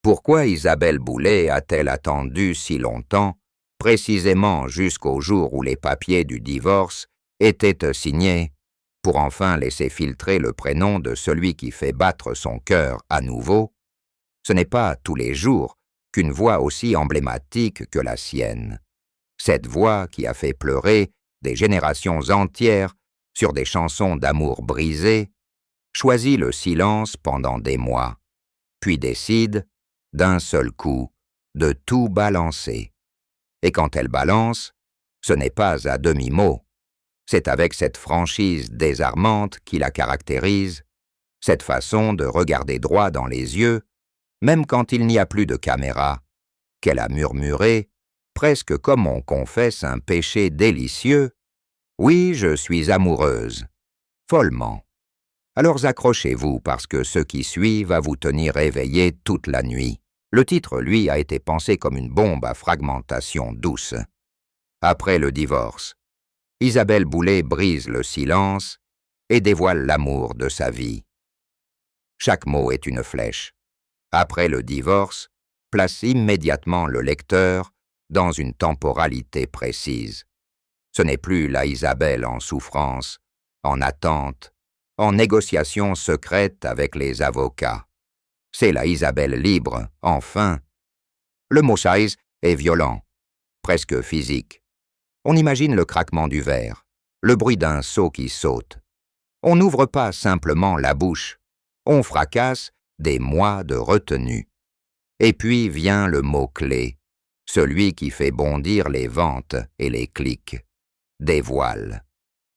Pourquoi Isabelle Boulay a-t-elle attendu si longtemps, précisément jusqu'au jour où les papiers du divorce étaient signés, pour enfin laisser filtrer le prénom de celui qui fait battre son cœur à nouveau? Ce n'est pas tous les jours qu'une voix aussi emblématique que la sienne, cette voix qui a fait pleurer des générations entières sur des chansons d'amour brisées, choisit le silence pendant des mois, puis décide, d'un seul coup, de tout balancer. Et quand elle balance, ce n'est pas à demi-mot, c'est avec cette franchise désarmante qui la caractérise, cette façon de regarder droit dans les yeux, même quand il n'y a plus de caméra, qu'elle a murmuré, presque comme on confesse un péché délicieux. « Oui, je suis amoureuse. » Follement. Alors accrochez-vous parce que ce qui suit va vous tenir éveillé toute la nuit. Le titre, lui, a été pensé comme une bombe à fragmentation douce. Après le divorce, Isabelle Boulay brise le silence et dévoile l'amour de sa vie. Chaque mot est une flèche. Après le divorce, place immédiatement le lecteur dans une temporalité précise. Ce n'est plus la Isabelle en souffrance, en attente, en négociation secrète avec les avocats. C'est la Isabelle libre, enfin. Le mot size est violent, presque physique. On imagine le craquement du verre, le bruit d'un seau qui saute. On n'ouvre pas simplement la bouche, on fracasse des mois de retenue. Et puis vient le mot-clé, celui qui fait bondir les ventes et les clics. Dévoile.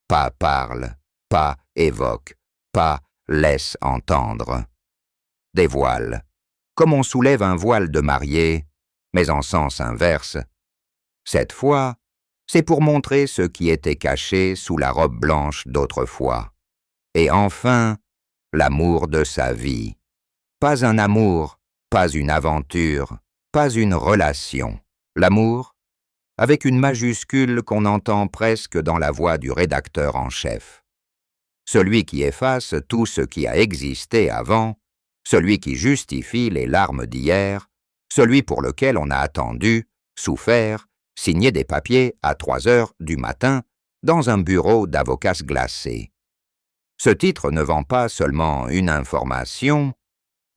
Pas parle, pas évoque, pas laisse entendre. Dévoile. Comme on soulève un voile de mariée, mais en sens inverse. Cette fois, c'est pour montrer ce qui était caché sous la robe blanche d'autrefois. Et enfin, l'amour de sa vie. Pas un amour, pas une aventure, pas une relation. L'amour, avec une majuscule qu'on entend presque dans la voix du rédacteur en chef. Celui qui efface tout ce qui a existé avant, celui qui justifie les larmes d'hier, celui pour lequel on a attendu, souffert, signé des papiers à 3 heures du matin dans un bureau d'avocats glacés. Ce titre ne vend pas seulement une information,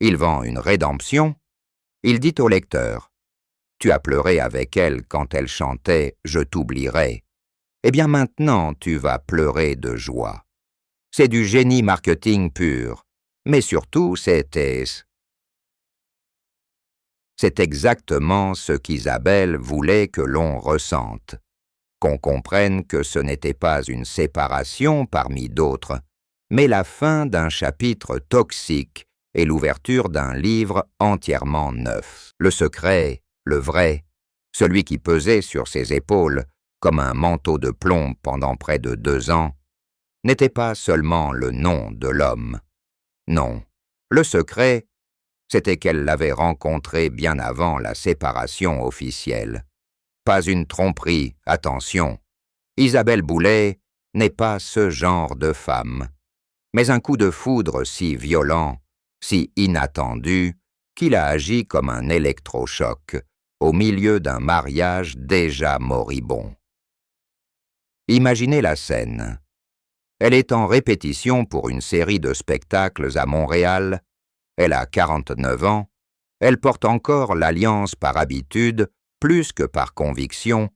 il vend une rédemption. Il dit au lecteur: tu as pleuré avec elle quand elle chantait « Je t'oublierai ». Eh bien maintenant, tu vas pleurer de joie. C'est du génie marketing pur, mais surtout c'est exactement ce qu'Isabelle voulait que l'on ressente, qu'on comprenne que ce n'était pas une séparation parmi d'autres, mais la fin d'un chapitre toxique et l'ouverture d'un livre entièrement neuf. Le secret, le vrai, celui qui pesait sur ses épaules comme un manteau de plomb pendant près de 2 ans, n'était pas seulement le nom de l'homme. Non, le secret, c'était qu'elle l'avait rencontré bien avant la séparation officielle. Pas une tromperie, attention. Isabelle Boulay n'est pas ce genre de femme, mais un coup de foudre si violent, si inattendu, qu'il a agi comme un électrochoc au milieu d'un mariage déjà moribond. Imaginez la scène. Elle est en répétition pour une série de spectacles à Montréal. Elle a 49 ans. Elle porte encore l'alliance par habitude, plus que par conviction,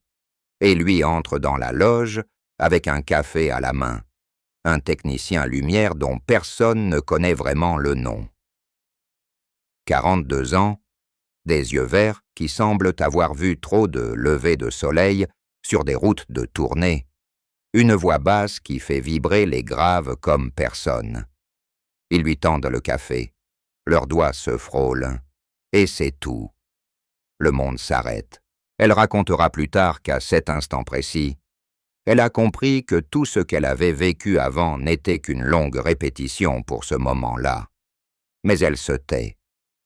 et lui entre dans la loge avec un café à la main. Un technicien lumière dont personne ne connaît vraiment le nom. 42 ans, des yeux verts qui semblent avoir vu trop de levées de soleil sur des routes de tournée, une voix basse qui fait vibrer les graves comme personne. Ils lui tendent le café, leurs doigts se frôlent, et c'est tout. Le monde s'arrête. Elle racontera plus tard qu'à cet instant précis, elle a compris que tout ce qu'elle avait vécu avant n'était qu'une longue répétition pour ce moment-là. Mais elle se tait,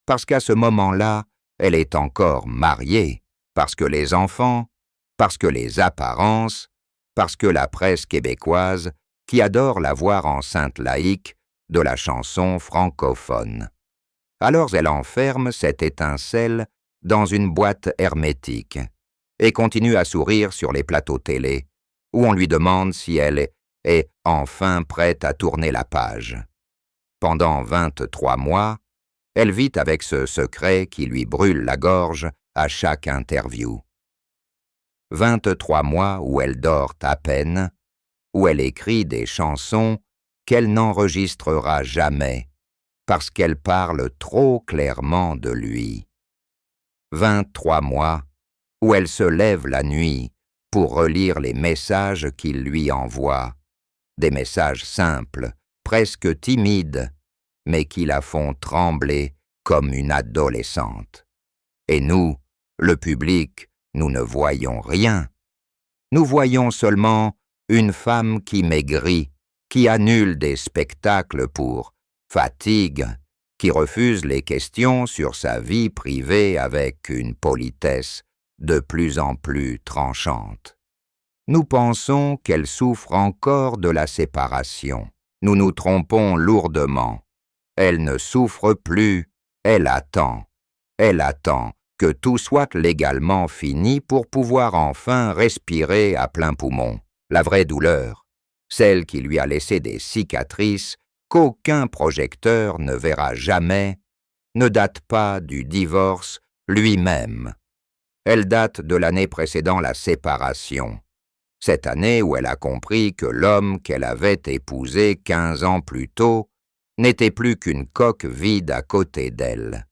parce qu'à ce moment-là, elle est encore mariée, parce que les enfants, parce que les apparences, parce que la presse québécoise, qui adore la voir enceinte laïque de la chanson francophone. Alors elle enferme cette étincelle dans une boîte hermétique et continue à sourire sur les plateaux télé, où on lui demande si elle est enfin prête à tourner la page. Pendant 23 mois, elle vit avec ce secret qui lui brûle la gorge à chaque interview. 23 mois où elle dort à peine, où elle écrit des chansons qu'elle n'enregistrera jamais, parce qu'elle parle trop clairement de lui. 23 mois où elle se lève la nuit pour relire les messages qu'il lui envoie, des messages simples, presque timides, mais qui la font trembler comme une adolescente. Et nous, le public, nous ne voyons rien. Nous voyons seulement une femme qui maigrit, qui annule des spectacles pour fatigue, qui refuse les questions sur sa vie privée avec une politesse de plus en plus tranchante. Nous pensons qu'elle souffre encore de la séparation. Nous nous trompons lourdement. Elle ne souffre plus, elle attend que tout soit légalement fini pour pouvoir enfin respirer à plein poumon. La vraie douleur, celle qui lui a laissé des cicatrices qu'aucun projecteur ne verra jamais, ne date pas du divorce lui-même. Elle date de l'année précédant la séparation, cette année où elle a compris que l'homme qu'elle avait épousé 15 ans plus tôt n'était plus qu'une coque vide à côté d'elle.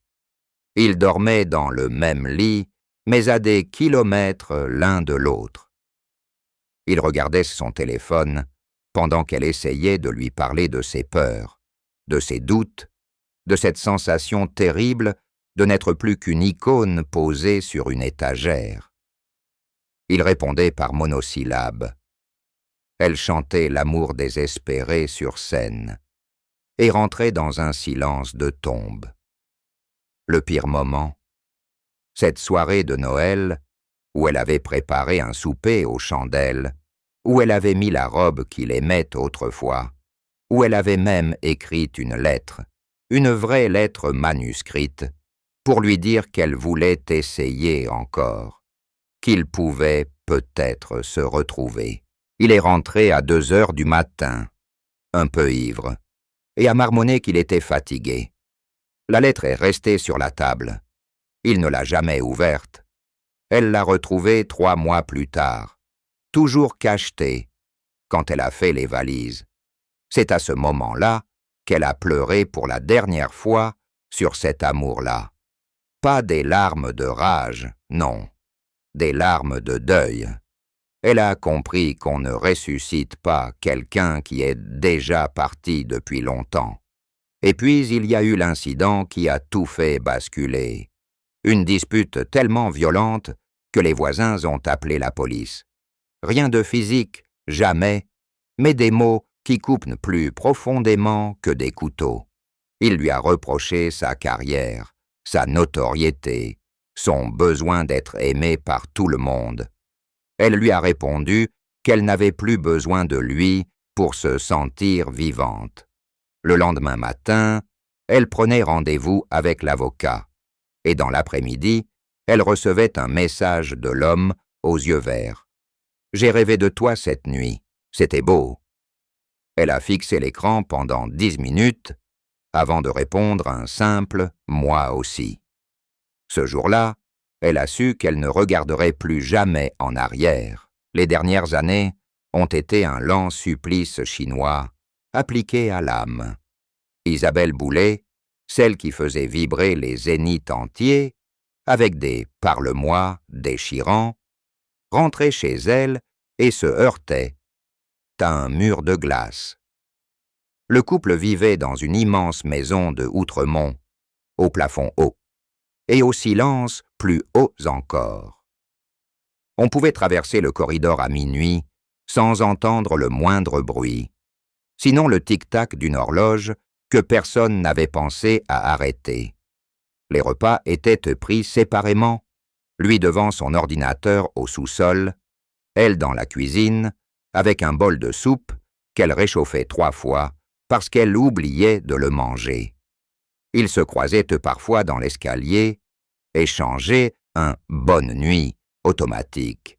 Ils dormaient dans le même lit, mais à des kilomètres l'un de l'autre. Il regardait son téléphone pendant qu'elle essayait de lui parler de ses peurs, de ses doutes, de cette sensation terrible de n'être plus qu'une icône posée sur une étagère. Il répondait par monosyllabes. Elle chantait l'amour désespéré sur scène et rentrait dans un silence de tombe. Le pire moment, cette soirée de Noël où elle avait préparé un souper aux chandelles, où elle avait mis la robe qu'il aimait autrefois, où elle avait même écrit une lettre, une vraie lettre manuscrite, pour lui dire qu'elle voulait essayer encore, qu'il pouvait peut-être se retrouver. Il est rentré à 2 heures du matin, un peu ivre, et a marmonné qu'il était fatigué. La lettre est restée sur la table. Il ne l'a jamais ouverte. Elle l'a retrouvée 3 mois plus tard, toujours cachetée, quand elle a fait les valises. C'est à ce moment-là qu'elle a pleuré pour la dernière fois sur cet amour-là. Pas des larmes de rage, non, des larmes de deuil. Elle a compris qu'on ne ressuscite pas quelqu'un qui est déjà parti depuis longtemps. Et puis il y a eu l'incident qui a tout fait basculer. Une dispute tellement violente que les voisins ont appelé la police. Rien de physique, jamais, mais des mots qui coupent plus profondément que des couteaux. Il lui a reproché sa carrière, sa notoriété, son besoin d'être aimé par tout le monde. Elle lui a répondu qu'elle n'avait plus besoin de lui pour se sentir vivante. Le lendemain matin, elle prenait rendez-vous avec l'avocat, et dans l'après-midi, elle recevait un message de l'homme aux yeux verts. « J'ai rêvé de toi cette nuit, c'était beau. » Elle a fixé l'écran pendant 10 minutes avant de répondre un simple « moi aussi ». Ce jour-là, elle a su qu'elle ne regarderait plus jamais en arrière. Les dernières années ont été un lent supplice chinois appliqué à l'âme. Isabelle Boulay, celle qui faisait vibrer les zéniths entiers, avec des « parle-moi » déchirants, rentrait chez elle et se heurtait à un mur de glace. Le couple vivait dans une immense maison de Outremont, au plafond haut, et au silence plus haut encore. On pouvait traverser le corridor à minuit sans entendre le moindre bruit, sinon le tic-tac d'une horloge que personne n'avait pensé à arrêter. Les repas étaient pris séparément, lui devant son ordinateur au sous-sol, elle dans la cuisine, avec un bol de soupe qu'elle réchauffait 3 fois parce qu'elle oubliait de le manger. Ils se croisaient parfois dans l'escalier, échangeaient un « bonne nuit » automatique,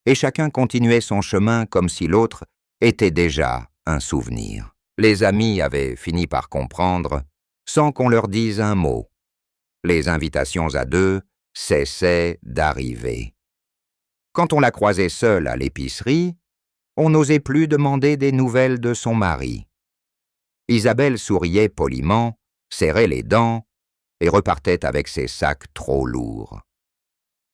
et chacun continuait son chemin comme si l'autre était déjà un souvenir. Les amis avaient fini par comprendre sans qu'on leur dise un mot. Les invitations à deux cessaient d'arriver. Quand on la croisait seule à l'épicerie, on n'osait plus demander des nouvelles de son mari. Isabelle souriait poliment, serrait les dents et repartait avec ses sacs trop lourds.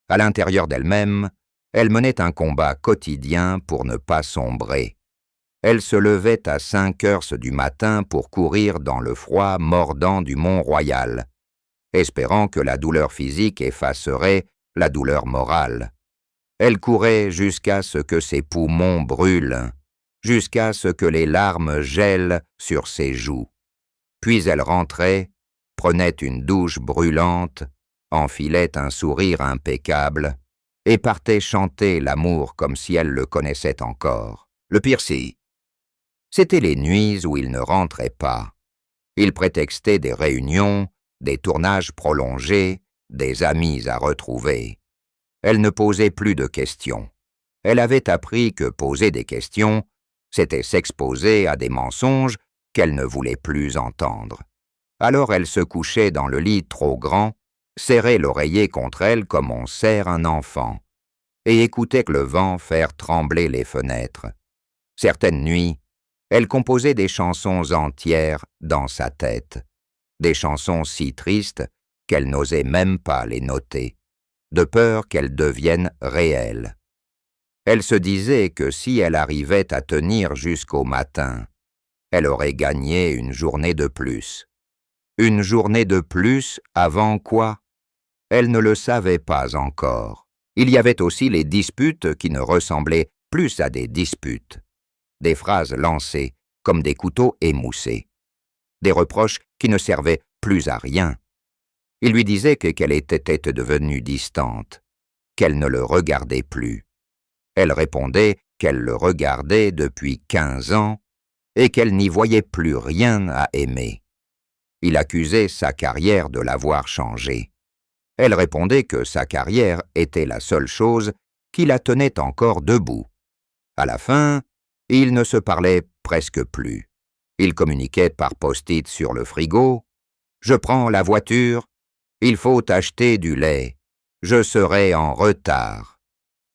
À l'intérieur d'elle-même, elle menait un combat quotidien pour ne pas sombrer. Elle se levait à 5 heures du matin pour courir dans le froid mordant du Mont-Royal, espérant que la douleur physique effacerait la douleur morale. Elle courait jusqu'à ce que ses poumons brûlent, jusqu'à ce que les larmes gèlent sur ses joues. Puis elle rentrait, prenait une douche brûlante, enfilait un sourire impeccable et partait chanter l'amour comme si elle le connaissait encore. Le pire, c'était les nuits où il ne rentrait pas. Il prétextait des réunions, des tournages prolongés, des amis à retrouver. Elle ne posait plus de questions. Elle avait appris que poser des questions, c'était s'exposer à des mensonges qu'elle ne voulait plus entendre. Alors elle se couchait dans le lit trop grand, serrait l'oreiller contre elle comme on serre un enfant, et écoutait le vent faire trembler les fenêtres. Certaines nuits, elle composait des chansons entières dans sa tête, des chansons si tristes qu'elle n'osait même pas les noter, de peur qu'elles deviennent réelles. Elle se disait que si elle arrivait à tenir jusqu'au matin, elle aurait gagné une journée de plus. Une journée de plus avant quoi? Elle ne le savait pas encore. Il y avait aussi les disputes qui ne ressemblaient plus à des disputes. Des phrases lancées comme des couteaux émoussés. Des reproches qui ne servaient plus à rien. Il lui disait qu'elle était devenue distante, qu'elle ne le regardait plus. Elle répondait qu'elle le regardait depuis 15 ans et qu'elle n'y voyait plus rien à aimer. Il accusait sa carrière de l'avoir changé. Elle répondait que sa carrière était la seule chose qui la tenait encore debout. À la fin, ils ne se parlaient presque plus. Ils communiquaient par post-it sur le frigo. « Je prends la voiture. Il faut acheter du lait. Je serai en retard. »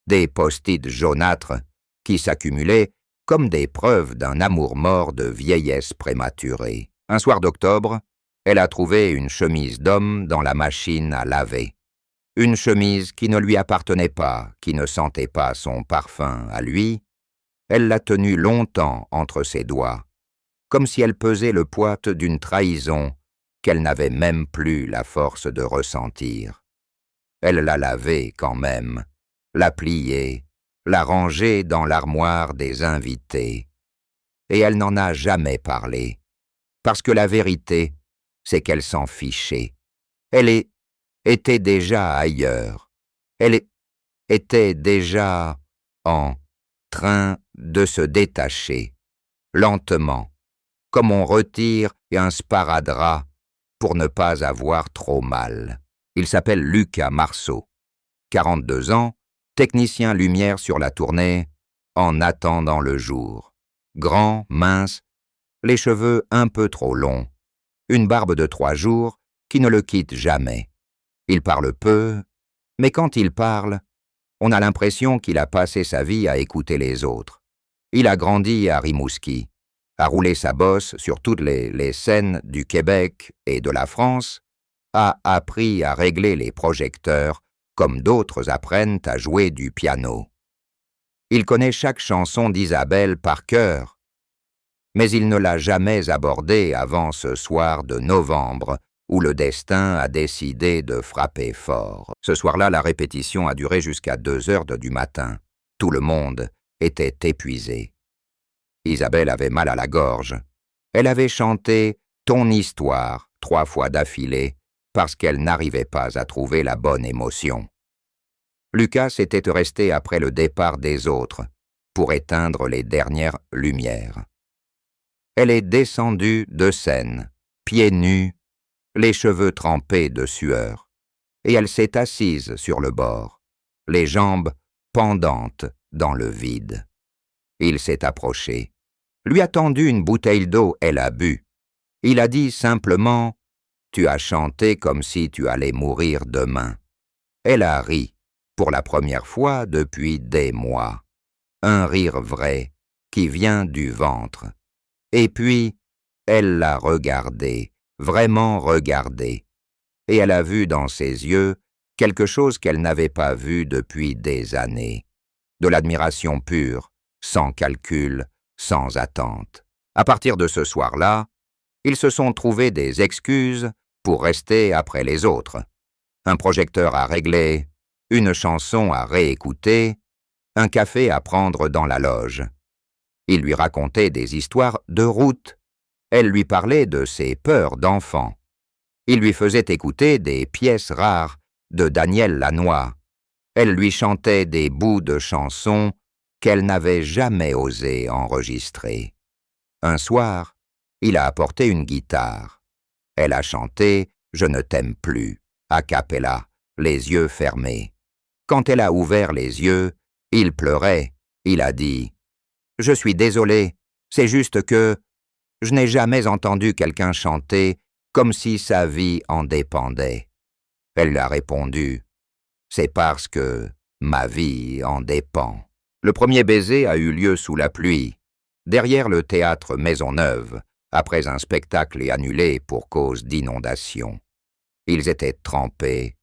Des post-it jaunâtres qui s'accumulaient comme des preuves d'un amour mort de vieillesse prématurée. Un soir d'octobre, elle a trouvé une chemise d'homme dans la machine à laver. Une chemise qui ne lui appartenait pas, qui ne sentait pas son parfum à lui. Elle l'a tenue longtemps entre ses doigts, comme si elle pesait le poids d'une trahison qu'elle n'avait même plus la force de ressentir. Elle l'a lavée quand même, l'a pliée, l'a rangée dans l'armoire des invités. Et elle n'en a jamais parlé, parce que la vérité, c'est qu'elle s'en fichait. Elle était déjà ailleurs. Elle était déjà en train de se détacher, lentement, comme on retire un sparadrap pour ne pas avoir trop mal. Il s'appelle Lucas Marceau, 42 ans, technicien lumière sur la tournée En attendant le jour. Grand, mince, les cheveux un peu trop longs, une barbe de 3 jours qui ne le quitte jamais. Il parle peu, mais quand il parle, on a l'impression qu'il a passé sa vie à écouter les autres. Il a grandi à Rimouski, a roulé sa bosse sur toutes les scènes du Québec et de la France, a appris à régler les projecteurs comme d'autres apprennent à jouer du piano. Il connaît chaque chanson d'Isabelle par cœur, mais il ne l'a jamais abordée avant ce soir de novembre où le destin a décidé de frapper fort. Ce soir-là, la répétition a duré jusqu'à 2 heures du matin. Tout le monde était épuisé. Isabelle avait mal à la gorge. Elle avait chanté « Ton histoire » 3 fois d'affilée parce qu'elle n'arrivait pas à trouver la bonne émotion. Lucas était resté après le départ des autres pour éteindre les dernières lumières. Elle est descendue de scène, pieds nus, les cheveux trempés de sueur, et elle s'est assise sur le bord, les jambes pendantes dans le vide. Il s'est approché, lui a tendu une bouteille d'eau, elle a bu. Il a dit simplement « Tu as chanté comme si tu allais mourir demain ». Elle a ri, pour la première fois depuis des mois. Un rire vrai, qui vient du ventre. Et puis, elle l'a regardé, vraiment regardé, et elle a vu dans ses yeux quelque chose qu'elle n'avait pas vu depuis des années. De l'admiration pure, sans calcul, sans attente. À partir de ce soir-là, ils se sont trouvés des excuses pour rester après les autres. Un projecteur à régler, une chanson à réécouter, un café à prendre dans la loge. Il lui racontait des histoires de route. Elle lui parlait de ses peurs d'enfant. Il lui faisait écouter des pièces rares de Daniel Lanois. Elle lui chantait des bouts de chansons qu'elle n'avait jamais osé enregistrer. Un soir, il a apporté une guitare. Elle a chanté « Je ne t'aime plus » a cappella, les yeux fermés. Quand elle a ouvert les yeux, il pleurait. Il a dit « Je suis désolé, c'est juste que je n'ai jamais entendu quelqu'un chanter comme si sa vie en dépendait. » Elle lui a répondu « C'est parce que ma vie en dépend. » Le premier baiser a eu lieu sous la pluie, derrière le théâtre Maisonneuve, après un spectacle annulé pour cause d'inondation. Ils étaient trempés,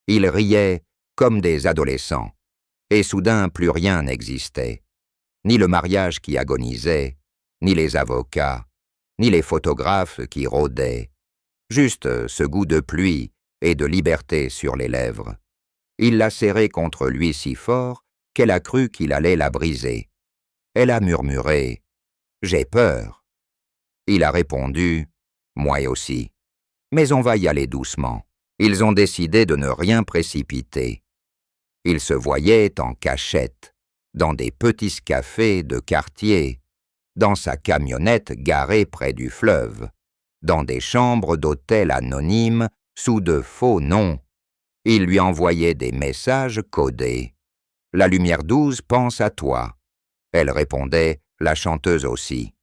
ils riaient comme des adolescents, et soudain plus rien n'existait, ni le mariage qui agonisait, ni les avocats, ni les photographes qui rôdaient, juste ce goût de pluie et de liberté sur les lèvres. Il l'a serrée contre lui si fort qu'elle a cru qu'il allait la briser. Elle a murmuré « J'ai peur ». Il a répondu « Moi aussi, mais on va y aller doucement ». Ils ont décidé de ne rien précipiter. Ils se voyaient en cachette, dans des petits cafés de quartier, dans sa camionnette garée près du fleuve, dans des chambres d'hôtel anonymes sous de faux noms. Il lui envoyait des messages codés. « La lumière 12 pense à toi ». Elle répondait « La chanteuse aussi ».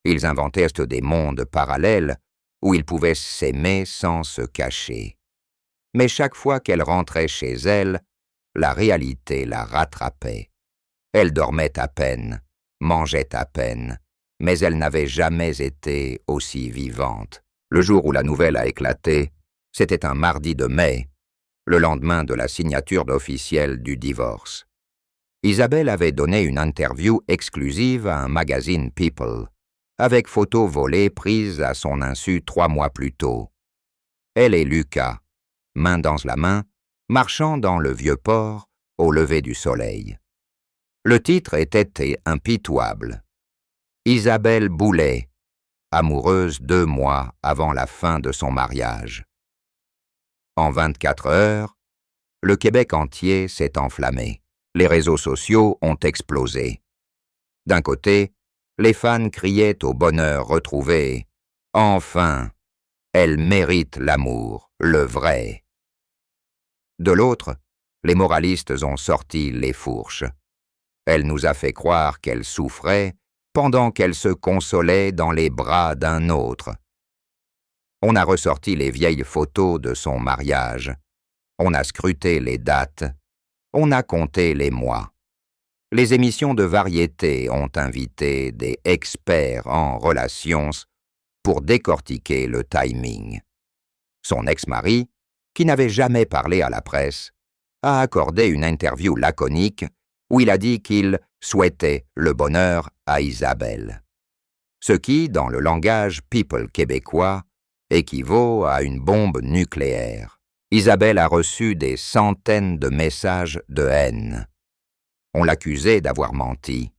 Ils inventaient des mondes parallèles où ils pouvaient s'aimer sans se cacher. Mais chaque fois qu'elle rentrait chez elle, la réalité la rattrapait. Elle dormait à peine, mangeait à peine, mais elle n'avait jamais été aussi vivante. Le jour où la nouvelle a éclaté, c'était un mardi de mai, le lendemain de la signature officielle du divorce. Isabelle avait donné une interview exclusive à un magazine People, avec photos volées prises à son insu 3 mois plus tôt. Elle et Lucas, main dans la main, marchant dans le vieux port au lever du soleil. Le titre était impitoyable. Isabelle Boulay, amoureuse 2 mois avant la fin de son mariage. En 24 heures, le Québec entier s'est enflammé. Les réseaux sociaux ont explosé. D'un côté, les fans criaient au bonheur retrouvé « Enfin, elle mérite l'amour, le vrai ». De l'autre, les moralistes ont sorti les fourches. Elle nous a fait croire qu'elle souffrait pendant qu'elle se consolait dans les bras d'un autre. On a ressorti les vieilles photos de son mariage. On a scruté les dates. On a compté les mois. Les émissions de variété ont invité des experts en relations pour décortiquer le timing. Son ex-mari, qui n'avait jamais parlé à la presse, a accordé une interview laconique où il a dit qu'il souhaitait le bonheur à Isabelle. Ce qui, dans le langage people québécois, équivaut à une bombe nucléaire. Isabelle a reçu des centaines de messages de haine. On l'accusait d'avoir menti,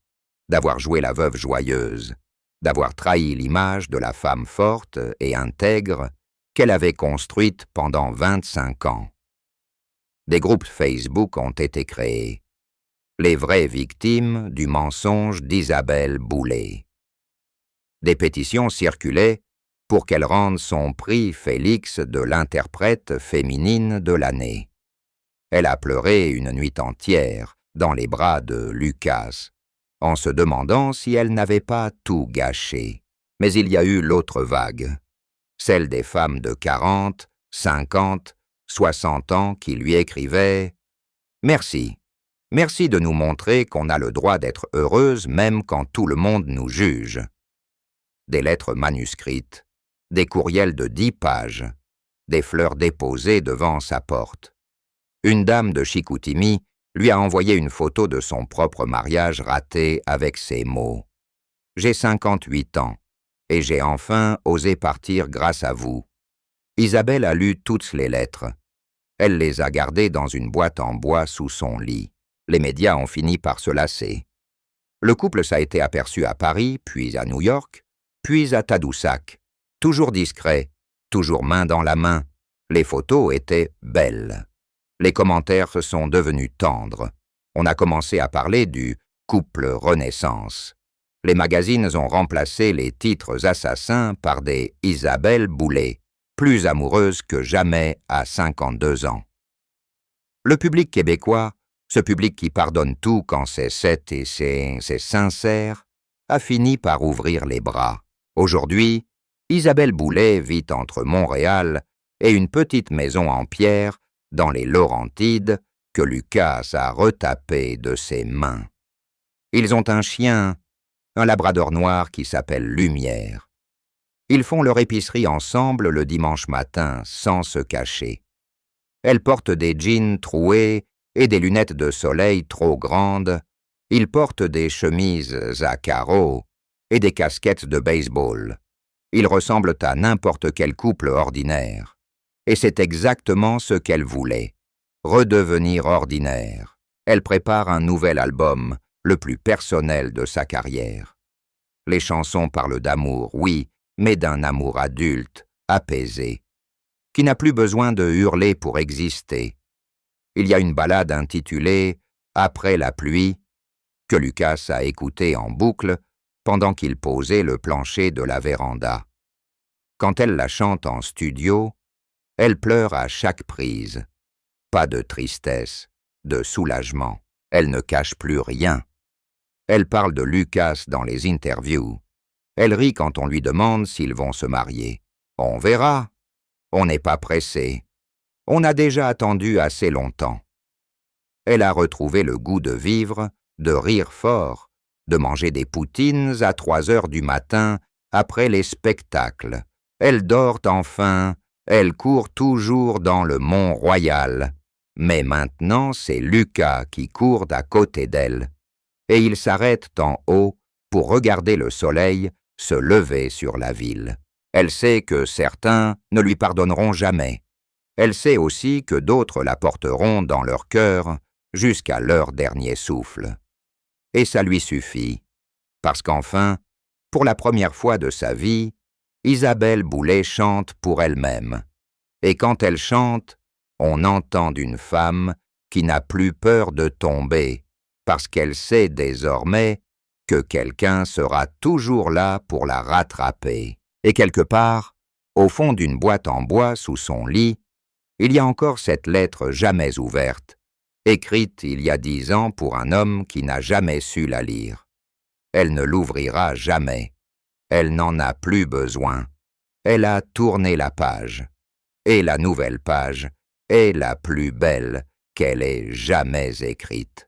d'avoir joué la veuve joyeuse, d'avoir trahi l'image de la femme forte et intègre qu'elle avait construite pendant 25 ans. Des groupes Facebook ont été créés. Les vraies victimes du mensonge d'Isabelle Boulay. Des pétitions circulaient pour qu'elle rende son prix Félix de l'interprète féminine de l'année. Elle a pleuré une nuit entière dans les bras de Lucas, en se demandant si elle n'avait pas tout gâché. Mais il y a eu l'autre vague, celle des femmes de 40, 50, 60 ans qui lui écrivaient « Merci, merci de nous montrer qu'on a le droit d'être heureuse même quand tout le monde nous juge. » Des lettres manuscrites, des courriels de 10 pages, des fleurs déposées devant sa porte. Une dame de Chicoutimi lui a envoyé une photo de son propre mariage raté avec ces mots « J'ai 58 ans et j'ai enfin osé partir grâce à vous. » Isabelle a lu toutes les lettres. Elle les a gardées dans une boîte en bois sous son lit. Les médias ont fini par se lasser. Le couple s'a été aperçu à Paris, puis à New York, puis à Tadoussac. Toujours discret, toujours main dans la main. Les photos étaient belles. Les commentaires se sont devenus tendres. On a commencé à parler du « couple Renaissance ». Les magazines ont remplacé les titres assassins par des Isabelle Boulay, plus amoureuse que jamais à 52 ans. Le public québécois, ce public qui pardonne tout quand c'est set et c'est sincère, a fini par ouvrir les bras. Aujourd'hui, Isabelle Boulay vit entre Montréal et une petite maison en pierre dans les Laurentides que Lucas a retapé de ses mains. Ils ont un chien, un labrador noir qui s'appelle Lumière. Ils font leur épicerie ensemble le dimanche matin, sans se cacher. Elle porte des jeans troués et des lunettes de soleil trop grandes. Ils portent des chemises à carreaux et des casquettes de baseball. Ils ressemblent à n'importe quel couple ordinaire. Et c'est exactement ce qu'elle voulait, redevenir ordinaire. Elle prépare un nouvel album, le plus personnel de sa carrière. Les chansons parlent d'amour, oui, mais d'un amour adulte, apaisé, qui n'a plus besoin de hurler pour exister. Il y a une ballade intitulée « Après la pluie » que Lucas a écoutée en boucle pendant qu'il posait le plancher de la véranda. Quand elle la chante en studio, elle pleure à chaque prise. Pas de tristesse, de soulagement. Elle ne cache plus rien. Elle parle de Lucas dans les interviews. Elle rit quand on lui demande s'ils vont se marier. On verra. On n'est pas pressé. On a déjà attendu assez longtemps. Elle a retrouvé le goût de vivre, de rire fort, de manger des poutines à 3 heures du matin après les spectacles. Elle dort enfin, elle court toujours dans le Mont-Royal. Mais maintenant, c'est Lucas qui court à côté d'elle. Et ils s'arrêtent en haut pour regarder le soleil se lever sur la ville. Elle sait que certains ne lui pardonneront jamais. Elle sait aussi que d'autres la porteront dans leur cœur jusqu'à leur dernier souffle. Et ça lui suffit, parce qu'enfin, pour la première fois de sa vie, Isabelle Boulay chante pour elle-même. Et quand elle chante, on entend d'une femme qui n'a plus peur de tomber, parce qu'elle sait désormais que quelqu'un sera toujours là pour la rattraper. Et quelque part, au fond d'une boîte en bois sous son lit, il y a encore cette lettre jamais ouverte, écrite il y a 10 ans pour un homme qui n'a jamais su la lire. Elle ne l'ouvrira jamais. Elle n'en a plus besoin. Elle a tourné la page. Et la nouvelle page est la plus belle qu'elle ait jamais écrite.